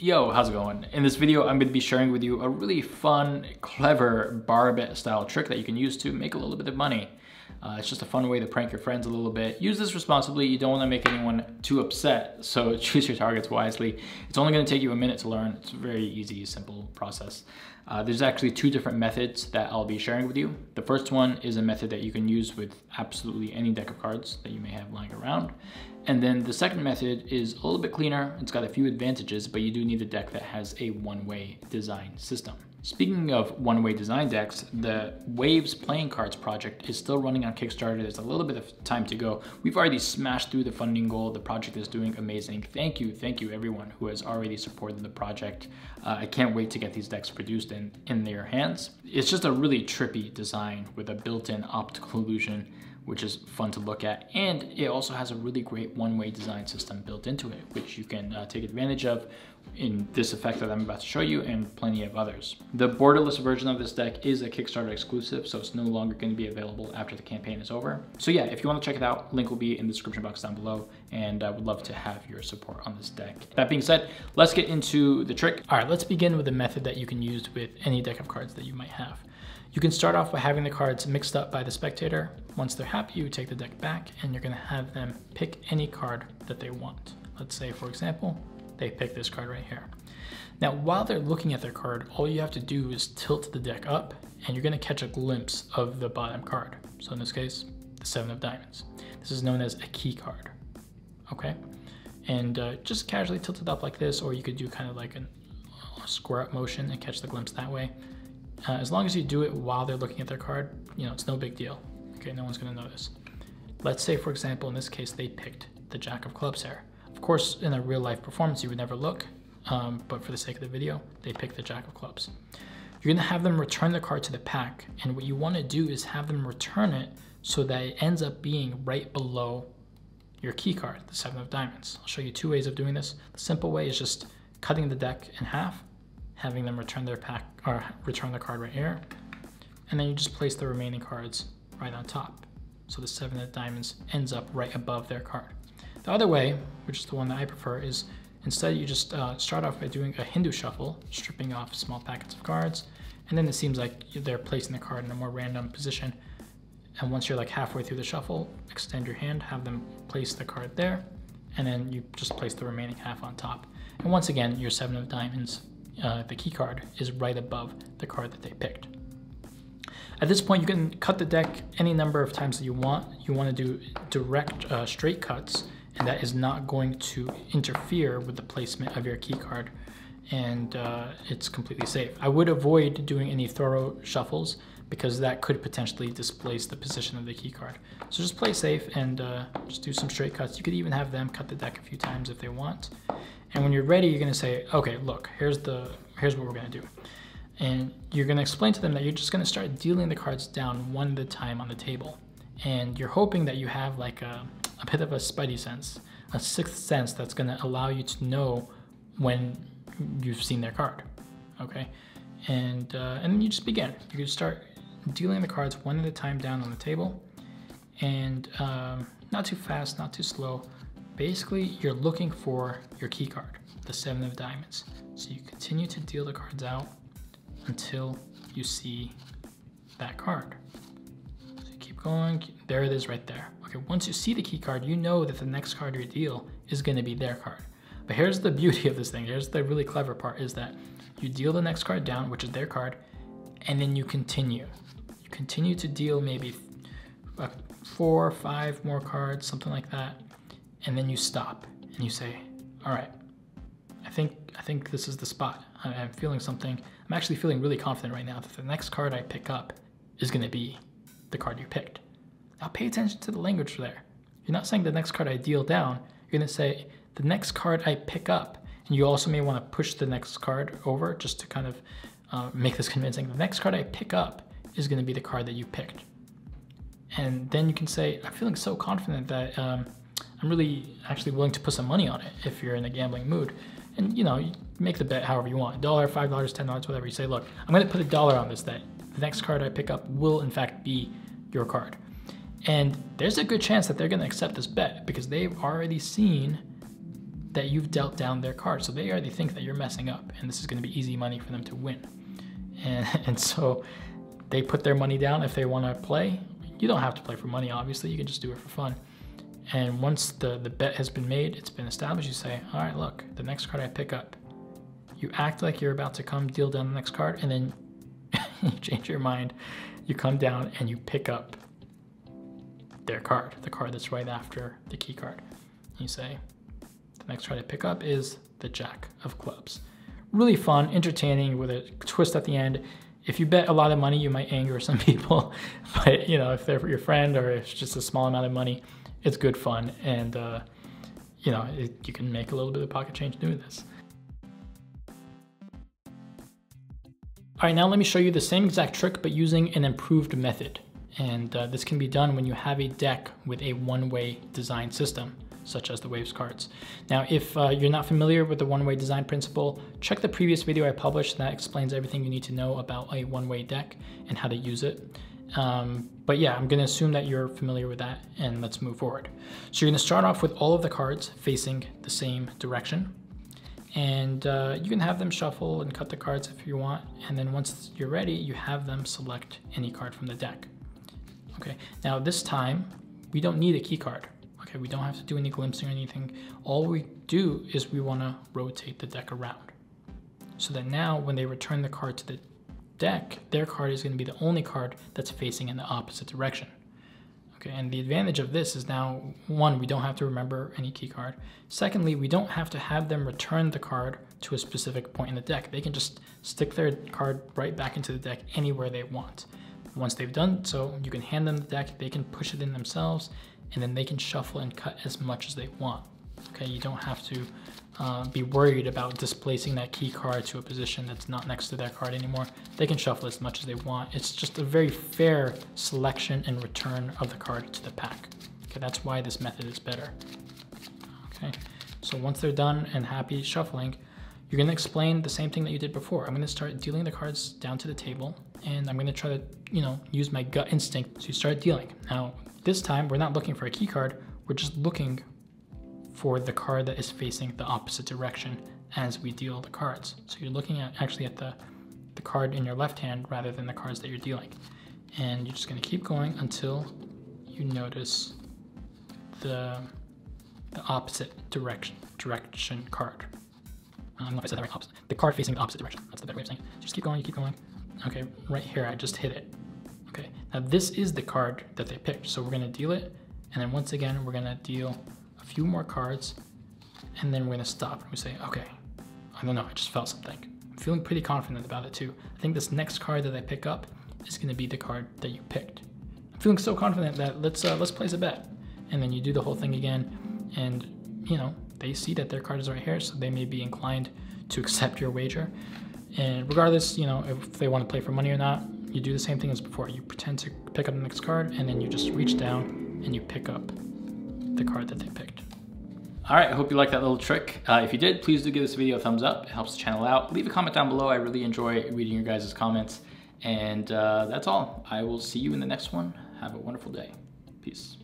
Yo, how's it going? In this video, I'm going to be sharing with you a really fun, clever bar bet style trick that you can use to make a little bit of money. It's just a fun way to prank your friends a little bit. Use this responsibly. You don't want to make anyone too upset, so choose your targets wisely. It's only going to take you a minute to learn. It's a very easy, simple process. There's actually two different methods that I'll be sharing with you. The first one is a method that you can use with absolutely any deck of cards that you may have lying around. And then the second method is a little bit cleaner. It's got a few advantages, but you do need a deck that has a one-way design system. Speaking of one-way design decks, the Waves playing cards project is still running on Kickstarter. There's a little bit of time to go. We've already smashed through the funding goal. The project is doing amazing. Thank you everyone who has already supported the project. I can't wait to get these decks produced in their hands. It's just a really trippy design with a built-in optical illusion, which is fun to look at. And it also has a really great one-way design system built into it, which you can take advantage of in this effect that I'm about to show you and plenty of others. The borderless version of this deck is a Kickstarter exclusive, so it's no longer going to be available after the campaign is over. So yeah, if you want to check it out, link will be in the description box down below, and I would love to have your support on this deck. That being said, let's get into the trick. All right, let's begin with a method that you can use with any deck of cards that you might have. You can start off by having the cards mixed up by the spectator. Once they're happy, you take the deck back and you're gonna have them pick any card that they want. Let's say, for example, they pick this card right here. Now, while they're looking at their card, all you have to do is tilt the deck up and you're gonna catch a glimpse of the bottom card. So in this case, the 7 of diamonds. This is known as a key card, okay? And just casually tilt it up like this, or you could do kind of like a square up motion and catch the glimpse that way. As long as you do it while they're looking at their card, you know, it's no big deal. Okay, no one's gonna notice. Let's say, for example, in this case, they picked the Jack of Clubs here. Of course, in a real life performance, you would never look, but for the sake of the video, they picked the Jack of Clubs. You're gonna have them return the card to the pack, and what you wanna do is have them return it so that it ends up being right below your key card, the 7 of diamonds. I'll show you two ways of doing this. The simple way is just cutting the deck in half, having them return their pack, or return the card right here, and then you just place the remaining cards right on top. So the 7 of diamonds ends up right above their card. The other way, which is the one that I prefer, is instead you just start off by doing a Hindu shuffle, stripping off small packets of cards, and then it seems like they're placing the card in a more random position. And once you're like halfway through the shuffle, extend your hand, have them place the card there, and then you just place the remaining half on top. And once again, your 7 of diamonds, the key card, is right above the card that they picked. At this point, you can cut the deck any number of times that you want. You want to do direct straight cuts, and that is not going to interfere with the placement of your key card, and it's completely safe. I would avoid doing any thorough shuffles because that could potentially displace the position of the key card. So just play safe and just do some straight cuts. You could even have them cut the deck a few times if they want. And when you're ready, you're gonna say, okay, look, here's what we're gonna do. And you're gonna explain to them that you're just gonna start dealing the cards down one at a time on the table. And you're hoping that you have like a bit of a spidey sense, a sixth sense that's gonna allow you to know when you've seen their card, okay? And then you just begin. You can start dealing the cards one at a time down on the table, and not too fast, not too slow. Basically, you're looking for your key card, the 7 of diamonds. So you continue to deal the cards out until you see that card. So you keep going, there it is right there. Okay, once you see the key card, you know that the next card you deal is gonna be their card. But here's the beauty of this thing, here's the really clever part, is that you deal the next card down, which is their card, and then you continue. You continue to deal maybe 4 or 5 more cards, something like that. And then you stop and you say, all right, I think this is the spot. I'm feeling something. I'm actually feeling really confident right now that the next card I pick up is gonna be the card you picked. Now pay attention to the language there. You're not saying the next card I deal down, you're gonna say the next card I pick up. And you also may wanna push the next card over just to kind of make this convincing. The next card I pick up is gonna be the card that you picked. And then you can say, I'm feeling so confident that I'm really actually willing to put some money on it if you're in a gambling mood. And you know, you make the bet however you want, $1, $5, $10, whatever. You say, look, I'm gonna put $1 on this, that the next card I pick up will in fact be your card. And there's a good chance that they're gonna accept this bet because they've already seen that you've dealt down their card. So they already think that you're messing up, and this is going to be easy money for them to win. And so they put their money down if they want to play. You don't have to play for money, obviously. You can just do it for fun. And once the bet has been made, it's been established, you say, all right, look, the next card I pick up, you act like you're about to come deal down the next card, and then you change your mind. You come down and you pick up their card, the card that's right after the key card. You say, the next card I pick up is the Jack of Clubs. Really fun, entertaining, with a twist at the end. If you bet a lot of money, you might anger some people, but you know, if they're your friend or if it's just a small amount of money, it's good fun, and you know, you can make a little bit of pocket change doing this. All right, now let me show you the same exact trick, but using an improved method. And this can be done when you have a deck with a one-way design system, such as the Waves cards. Now, if you're not familiar with the one-way design principle, check the previous video I published that explains everything you need to know about a one-way deck and how to use it. But yeah, I'm gonna assume that you're familiar with that, and let's move forward. So you're gonna start off with all of the cards facing the same direction. And you can have them shuffle and cut the cards if you want. And then once you're ready, you have them select any card from the deck. Okay, now this time, we don't need a key card. Okay, we don't have to do any glimpsing or anything. All we do is we wanna rotate the deck around. So that now when they return the card to the deck, their card is gonna be the only card that's facing in the opposite direction. Okay, and the advantage of this is now, one, we don't have to remember any key card. Secondly, we don't have to have them return the card to a specific point in the deck. They can just stick their card right back into the deck anywhere they want. Once they've done so, you can hand them the deck, they can push it in themselves, and then they can shuffle and cut as much as they want. Okay, you don't have to be worried about displacing that key card to a position that's not next to their card anymore. They can shuffle as much as they want. It's just a very fair selection and return of the card to the pack. Okay, that's why this method is better. Okay, so once they're done and happy shuffling, you're gonna explain the same thing that you did before. I'm gonna start dealing the cards down to the table, and I'm gonna try to, you know, use my gut instinct to start dealing. Now, this time, we're not looking for a key card, we're just looking for the card that is facing the opposite direction as we deal the cards. So you're looking at actually at the card in your left hand rather than the cards that you're dealing. And you're just gonna keep going until you notice the opposite direction card. I don't know if I said that right, opposite. The card facing the opposite direction. That's the better way of saying it. So just keep going, you keep going. Okay, right here, I just hit it. Okay, now this is the card that they picked. So we're gonna deal it, and then once again, we're gonna deal a few more cards, and then we're gonna stop and we say, okay, I don't know, I just felt something. I'm feeling pretty confident about it too. I think this next card that I pick up is gonna be the card that you picked. I'm feeling so confident that let's place a bet. And then you do the whole thing again, and you know, they see that their card is right here, so they may be inclined to accept your wager. And regardless, you know, if they want to play for money or not, you do the same thing as before. You pretend to pick up the next card, and then you just reach down and you pick up the card that they picked. All right, I hope you liked that little trick. If you did, please do give this video a thumbs up. It helps the channel out. Leave a comment down below. I really enjoy reading your guys' comments. And that's all. I will see you in the next one. Have a wonderful day. Peace.